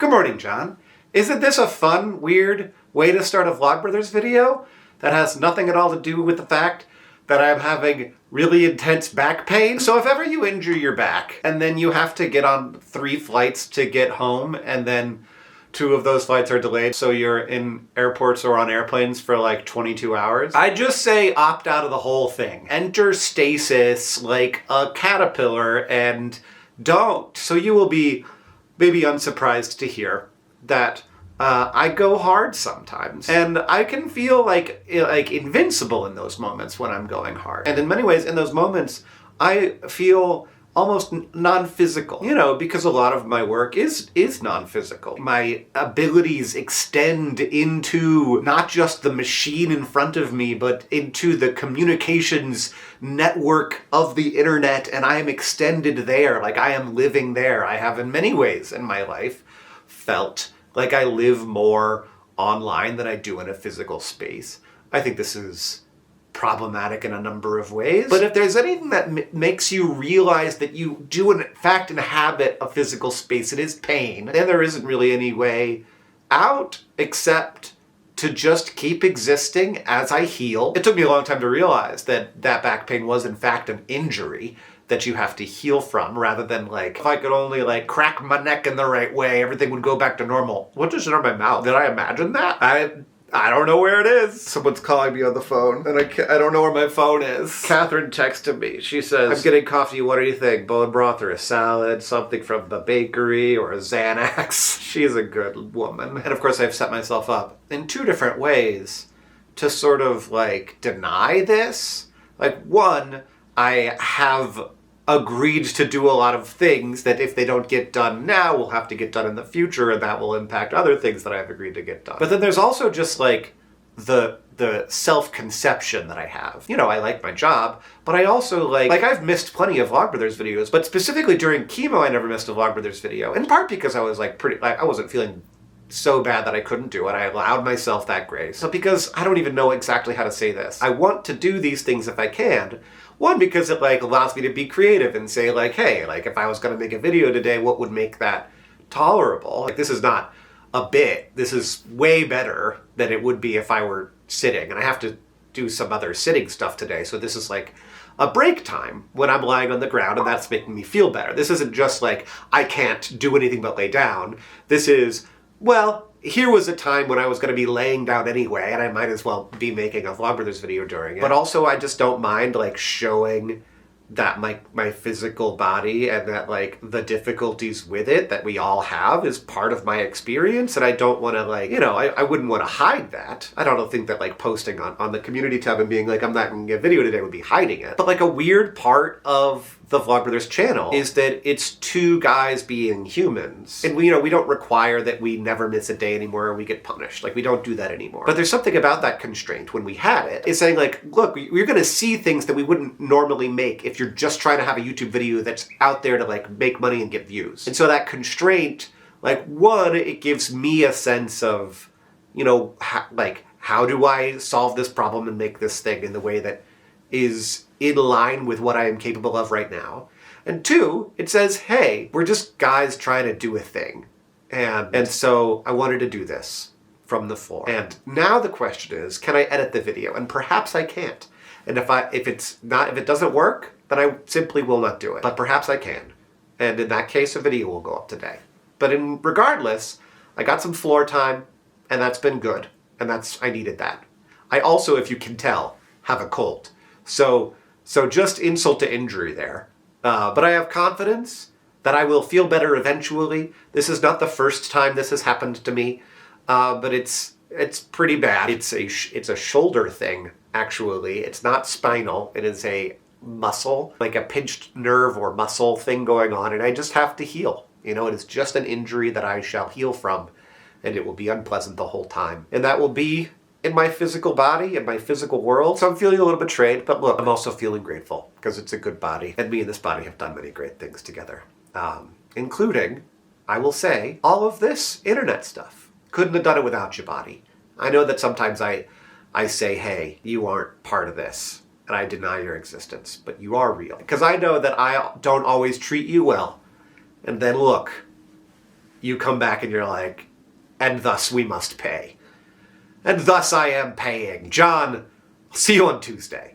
Good morning, John. Isn't this a fun, weird way to start a Vlogbrothers video that has nothing at all to do with the fact that I'm having really intense back pain? So if ever you injure your back and then you have to get on 3 flights to get home and then 2 of those flights are delayed, so you're in airports or on airplanes for like 22 hours, I just say opt out of the whole thing. Enter stasis like a caterpillar and don't. So you will be maybe unsurprised to hear that I go hard sometimes, and I can feel like invincible in those moments when I'm going hard. And in many ways, in those moments, I feel almost non-physical, because a lot of my work is non-physical. My abilities extend into not just the machine in front of me, but into the communications network of the internet, and I am extended there, like I am living there. I have in many ways in my life felt like I live more online than I do in a physical space. I think this is problematic in a number of ways. But if there's anything that makes you realize that you do in fact inhabit a physical space, it is pain. Then there isn't really any way out except to just keep existing as I heal. It took me a long time to realize that that back pain was in fact an injury that you have to heal from, rather than like, if I could only like crack my neck in the right way, everything would go back to normal. What just in my mouth? Did I imagine that? I don't know where it is. Someone's calling me on the phone, and I don't know where my phone is. Catherine texted me. She says, I'm getting coffee. What do you think? Bone broth or a salad? Something from the bakery or a Xanax? She's a good woman. And of course, I've set myself up in 2 different ways to sort of like deny this. Like, one, I have agreed to do a lot of things that if they don't get done now, will have to get done in the future, and that will impact other things that I've agreed to get done. But then there's also just like the self-conception that I have. I like my job, but I also like I've missed plenty of Vlogbrothers videos, but specifically during chemo, I never missed a Vlogbrothers video, in part because I was like I wasn't feeling so bad that I couldn't do it. I allowed myself that grace. So because I don't even know exactly how to say this, I want to do these things if I can. One, because it like allows me to be creative and say like, hey, like if I was going to make a video today, what would make that tolerable? Like, this is not a bit. This is way better than it would be if I were sitting, and I have to do some other sitting stuff today. So this is like a break time when I'm lying on the ground, and that's making me feel better. This isn't just like I can't do anything but lay down. This is, well, here was a time when I was going to be laying down anyway, and I might as well be making a Vlogbrothers video during it. But also, I just don't mind like showing that my physical body and that like the difficulties with it that we all have is part of my experience, and I don't want to like, I wouldn't want to hide that. I don't think that like posting on the community tab and being like, I'm not going to get a video today would be hiding it. But like a weird part of the Vlogbrothers channel is that it's 2 guys being humans. And we don't require that we never miss a day anymore or we get punished. Like, we don't do that anymore. But there's something about that constraint when we had it. It's saying like, look, you're going to see things that we wouldn't normally make if you're just trying to have a YouTube video that's out there to like make money and get views. And so that constraint, like, one, it gives me a sense of, how do I solve this problem and make this thing in the way that is in line with what I am capable of right now. And 2, it says, hey, we're just guys trying to do a thing. And so I wanted to do this from the floor. And now the question is, can I edit the video? And perhaps I can't. And if it doesn't work, then I simply will not do it. But perhaps I can. And in that case, a video will go up today. But regardless, I got some floor time, and that's been good. And I needed that. I also, if you can tell, have a cold. So just insult to injury there. But I have confidence that I will feel better eventually. This is not the first time this has happened to me, but it's pretty bad. It's a shoulder thing, actually. It's not spinal. It is a muscle, like a pinched nerve or muscle thing going on, and I just have to heal. It is just an injury that I shall heal from, and it will be unpleasant the whole time. And that will be in my physical body, in my physical world. So I'm feeling a little betrayed, but look, I'm also feeling grateful because it's a good body. And me and this body have done many great things together. Including, I will say, all of this internet stuff. Couldn't have done it without you, body. I know that sometimes I say, hey, you aren't part of this, and I deny your existence, but you are real. Because I know that I don't always treat you well. And then look, you come back and you're like, and thus we must pay. And thus I am paying. John, see you on Tuesday.